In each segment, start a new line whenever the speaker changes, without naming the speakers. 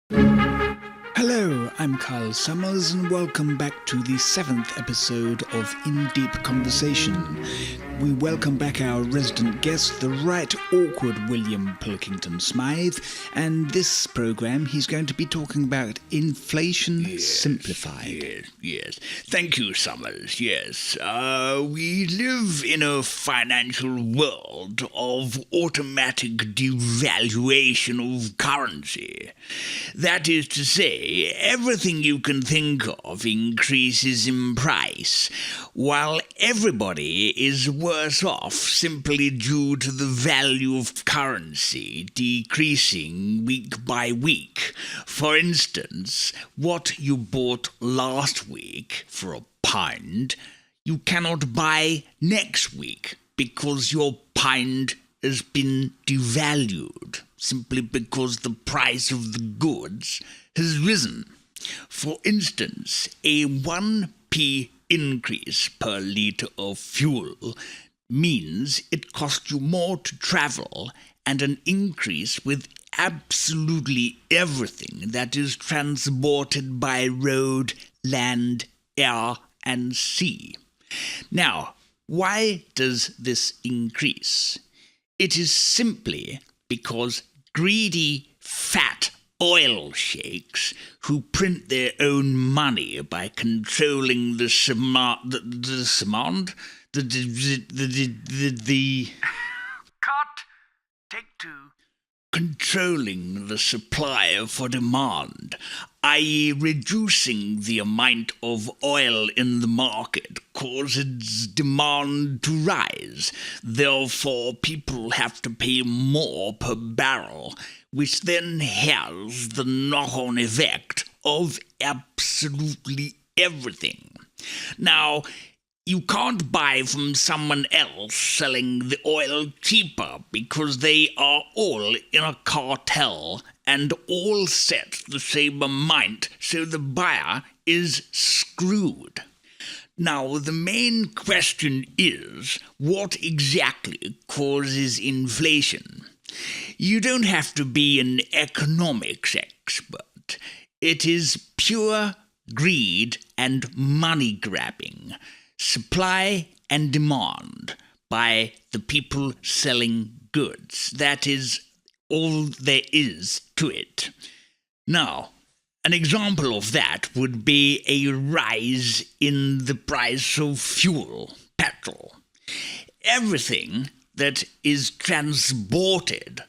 Hello, I'm Kyle Summers and welcome back to the 7th episode of In Deep Conversation. We welcome back our resident guest, the right awkward William Pilkington Smythe, and this program he's going to be talking about inflation simplified.
Yes. Thank you, Summers. Yes. We live in a financial world of automatic devaluation of currency. That is to say, everything you can think of increases in price, while everybody is worse off simply due to the value of currency decreasing week by week. For instance, what you bought last week for £1, you cannot buy next week because your pound has been devalued, simply because the price of the goods has risen. For instance, a 1p increase per litre of fuel means it costs you more to travel, and an increase with absolutely everything that is transported by road, land, air, and sea. Now, why does this increase? It is simply because greedy, fat oil sheikhs who print their own money by controlling the
Cut. Take two.
controlling the supply for demand, i.e. reducing the amount of oil in the market, causes demand to rise. Therefore, people have to pay more per barrel, which then has the knock-on effect of absolutely everything. Now, you can't buy from someone else selling the oil cheaper because they are all in a cartel and all set the same amount, so the buyer is screwed. Now, the main question is, what exactly causes inflation? You don't have to be an economics expert. It is pure greed and money grabbing. Supply and demand by the people selling goods. That is all there is to it. Now, an example of that would be a rise in the price of fuel, petrol. Everything that is transported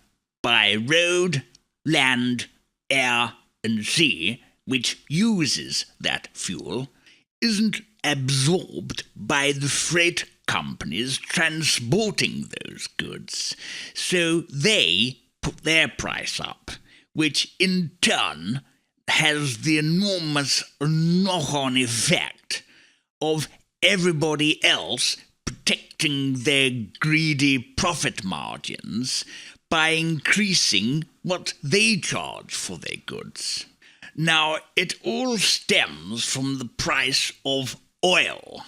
by road, land, air, and sea, which uses that fuel, isn't absorbed by the freight companies transporting those goods. So they put their price up, which in turn has the enormous knock-on effect of everybody else protecting their greedy profit margins by increasing what they charge for their goods. Now, it all stems from the price of oil,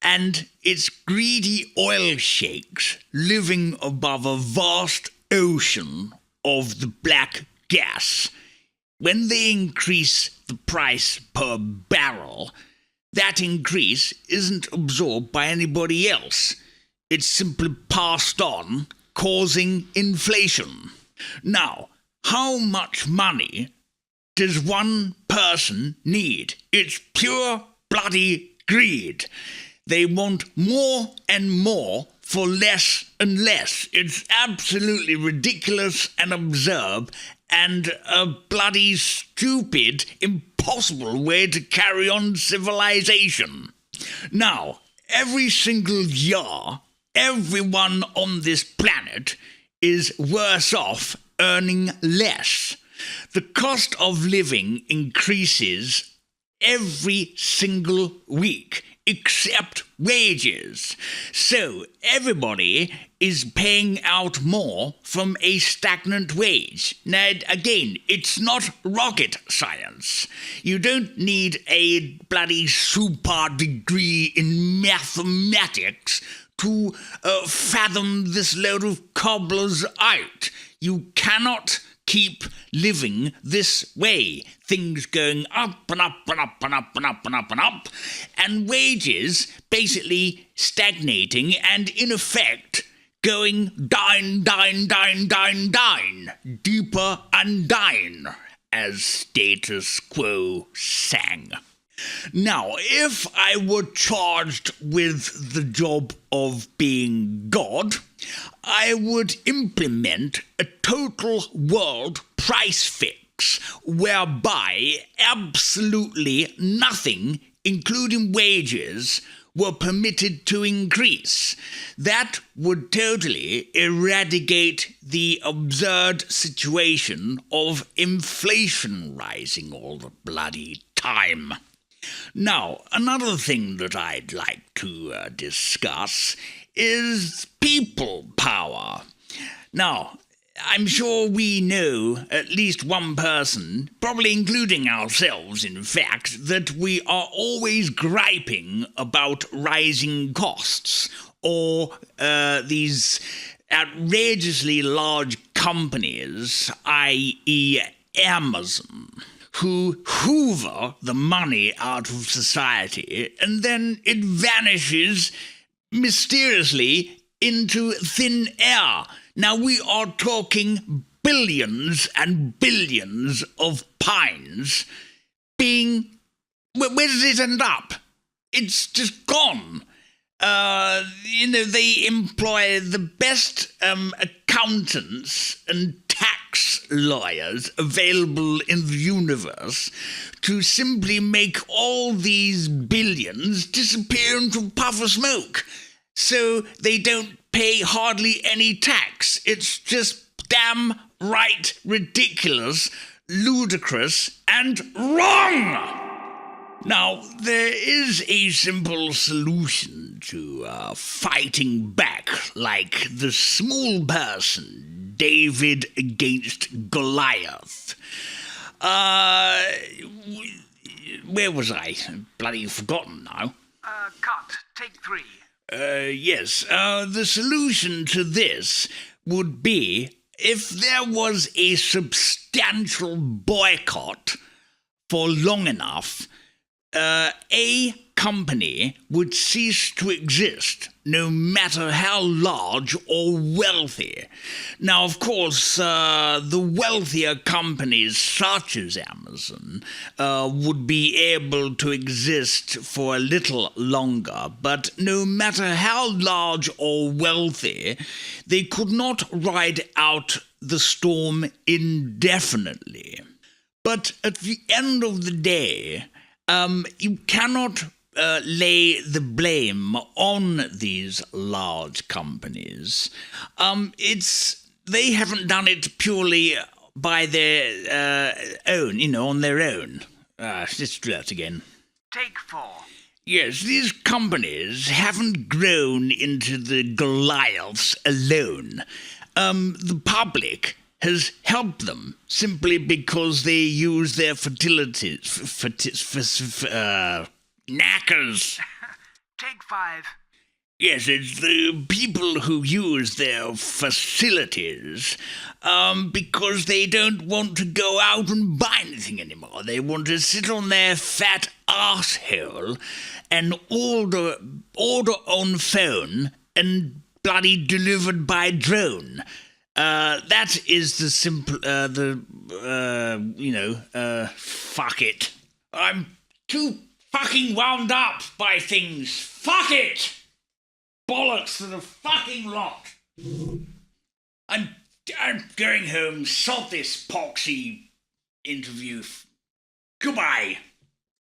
and it's greedy oil sheikhs living above a vast ocean of the black gas. When they increase the price per barrel, that increase isn't absorbed by anybody else. It's simply passed on, causing inflation. Now, how much money does one person need? It's pure bloody greed. They want more and more for less and less. It's absolutely ridiculous and absurd and a bloody stupid, impossible way to carry on civilization. Now, every single year, everyone on this planet is worse off earning less. The cost of living increases every single week, except wages. So everybody is paying out more from a stagnant wage. Now, again, it's not rocket science. You don't need a bloody super degree in mathematics to fathom this load of cobblers out. You cannot keep living this way. Things going up and up and up and up and up and up and up, and wages basically stagnating and, in effect, going down, down, down, down, down, deeper and down, as Status Quo sang. Now, if I were charged with the job of being God, I would implement a total world price fix whereby absolutely nothing, including wages, were permitted to increase. That would totally eradicate the absurd situation of inflation rising all the bloody time. Now, another thing that I'd like to discuss is people power. Now, I'm sure we know at least one person, probably including ourselves, in fact, that we are always griping about rising costs or these outrageously large companies, i.e. Amazon, who hoover the money out of society and then it vanishes mysteriously into thin air. Now, we are talking billions and billions of pounds being... Where does it end up? It's just gone. They employ the best accountants and tax lawyers available in the universe to simply make all these billions disappear into a puff of smoke. So they don't pay hardly any tax. It's just damn right ridiculous, ludicrous, and wrong! Now, there is a simple solution to fighting back like the small person, David against Goliath. Where was I? Bloody forgotten now.
Cut. Take 3.
Yes. The solution to this would be if there was a substantial boycott for long enough, a company would cease to exist, no matter how large or wealthy. Now, of course, the wealthier companies, such as Amazon, would be able to exist for a little longer, but no matter how large or wealthy, they could not ride out the storm indefinitely. But at the end of the day, you cannot lay the blame on these large companies. They haven't done it purely by their own, on their own. Let's do that again.
Take 4.
Yes, these companies haven't grown into the Goliaths alone. The public has helped them simply because they use their knackers.
Take 5.
Yes, it's the people who use their facilities because they don't want to go out and buy anything anymore. They want to sit on their fat arsehole and order on phone and bloody delivered by drone. That is the simple, fuck it. I'm too fucking wound up by things. Fuck it! Bollocks to the fucking lot. I'm going home. Sod this poxy interview. Goodbye.